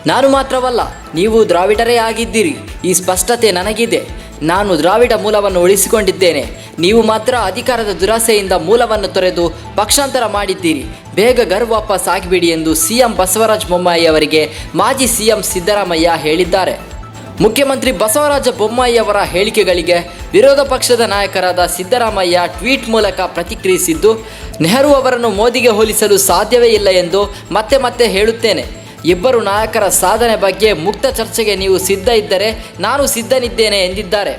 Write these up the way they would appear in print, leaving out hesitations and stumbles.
ನಾನು ಮಾತ್ರವಲ್ಲ, ನೀವು ದ್ರಾವಿಡರೇ ಆಗಿದ್ದೀರಿ. ಈ ಸ್ಪಷ್ಟತೆ ನನಗಿದೆ. ನಾನು ದ್ರಾವಿಡ ಮೂಲವನ್ನು ಉಳಿಸಿಕೊಂಡಿದ್ದೇನೆ. ನೀವು ಮಾತ್ರ ಅಧಿಕಾರದ ದುರಾಸೆಯಿಂದ ಮೂಲವನ್ನು ತೊರೆದು ಪಕ್ಷಾಂತರ ಮಾಡಿದ್ದೀರಿ. ಬೇಗ ಗರ್ ವಾಪಸ್ ಆಗಿಬಿಡಿ ಎಂದು ಸಿಎಂ ಬಸವರಾಜ ಬೊಮ್ಮಾಯಿ ಅವರಿಗೆ ಮಾಜಿ ಸಿಎಂ ಸಿದ್ದರಾಮಯ್ಯ ಹೇಳಿದ್ದಾರೆ. ಮುಖ್ಯಮಂತ್ರಿ ಬಸವರಾಜ ಬೊಮ್ಮಾಯಿ ಅವರ ಹೇಳಿಕೆಗಳಿಗೆ ವಿರೋಧ ಪಕ್ಷದ ನಾಯಕರಾದ ಸಿದ್ದರಾಮಯ್ಯ ಟ್ವೀಟ್ ಮೂಲಕ ಪ್ರತಿಕ್ರಿಯಿಸಿದ್ದು, ನೆಹರು ಅವರನ್ನು ಮೋದಿಗೆ ಹೋಲಿಸಲು ಸಾಧ್ಯವೇ ಇಲ್ಲ ಎಂದು ಮತ್ತೆ ಮತ್ತೆ ಹೇಳುತ್ತೇನೆ. ಇಬ್ಬರು ನಾಯಕರ ಸಾಧನೆ ಬಗ್ಗೆ ಮುಕ್ತ ಚರ್ಚೆಗೆ ನೀವು ಸಿದ್ಧ ಇದ್ದರೆ ನಾನು ಸಿದ್ಧನಿದ್ದೇನೆ ಎಂದಿದ್ದಾರೆ.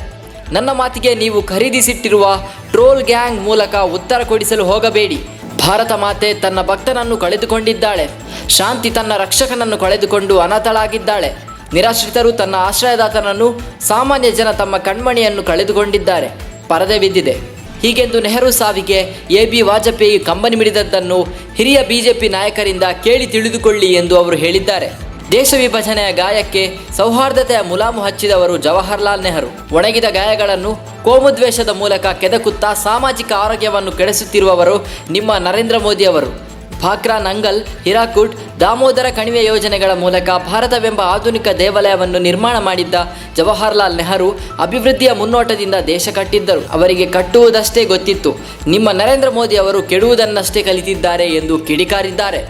ನನ್ನ ಮಾತಿಗೆ ನೀವು ಖರೀದಿಸಿಟ್ಟಿರುವ ಟ್ರೋಲ್ ಗ್ಯಾಂಗ್ ಮೂಲಕ ಉತ್ತರ ಕೊಡಿಸಲು ಹೋಗಬೇಡಿ. ಭಾರತ ಮಾತೆ ತನ್ನ ಭಕ್ತನನ್ನು ಕಳೆದುಕೊಂಡಿದ್ದಾಳೆ. ಶಾಂತಿ ತನ್ನ ರಕ್ಷಕನನ್ನು ಕಳೆದುಕೊಂಡು ಅನಾಥಳಾಗಿದ್ದಾಳೆ. ನಿರಾಶ್ರಿತರು ತನ್ನ ಆಶ್ರಯದಾತನನ್ನು, ಸಾಮಾನ್ಯ ಜನ ತಮ್ಮ ಕಣ್ಮಣಿಯನ್ನು ಕಳೆದುಕೊಂಡಿದ್ದಾರೆ. ಪರದೆ ಬಿದ್ದಿದೆ. ಹೀಗೆಂದು ನೆಹರು ಸಾವಿಗೆ AB ವಾಜಪೇಯಿ ಕಂಬನಿ ಮಿಡಿದದ್ದನ್ನು ಹಿರಿಯ BJP ನಾಯಕರಿಂದ ಕೇಳಿ ತಿಳಿದುಕೊಳ್ಳಿ ಎಂದು ಅವರು ಹೇಳಿದ್ದಾರೆ. ದೇಶ ವಿಭಜನೆಯ ಗಾಯಕ್ಕೆ ಸೌಹಾರ್ದತೆಯ ಮುಲಾಮು ಹಚ್ಚಿದವರು ಜವಾಹರ್ಲಾಲ್ ನೆಹರು. ಒಣಗಿದ ಗಾಯಗಳನ್ನು ಕೋಮುದ್ವೇಷದ ಮೂಲಕ ಕೆದಕುತ್ತಾ ಸಾಮಾಜಿಕ ಆರೋಗ್ಯವನ್ನು ಕೆಡಿಸುತ್ತಿರುವವರು ನಿಮ್ಮ ನರೇಂದ್ರ ಮೋದಿ ಅವರು. ಭಾಕ್ರಾ ನಂಗಲ್, ಹಿರಾಕುಡ್, ದಾಮೋದರ ಕಣಿವೆ ಯೋಜನೆಗಳ ಮೂಲಕ ಭಾರತವೆಂಬ ಆಧುನಿಕ ದೇವಾಲಯವನ್ನು ನಿರ್ಮಾಣ ಮಾಡಿದ್ದ ಜವಾಹರ್ಲಾಲ್ ನೆಹರು ಅಭಿವೃದ್ಧಿಯ ಮುನ್ನೋಟದಿಂದ ದೇಶ ಕಟ್ಟಿದ್ದರು. ಅವರಿಗೆ ಕಟ್ಟುವುದಷ್ಟೇ ಗೊತ್ತಿತ್ತು. ನಿಮ್ಮ ನರೇಂದ್ರ ಮೋದಿ ಅವರು ಕೆಡುವುದನ್ನಷ್ಟೇ ಕಲಿತಿದ್ದಾರೆ ಎಂದು ಕಿಡಿಕಾರಿದ್ದಾರೆ.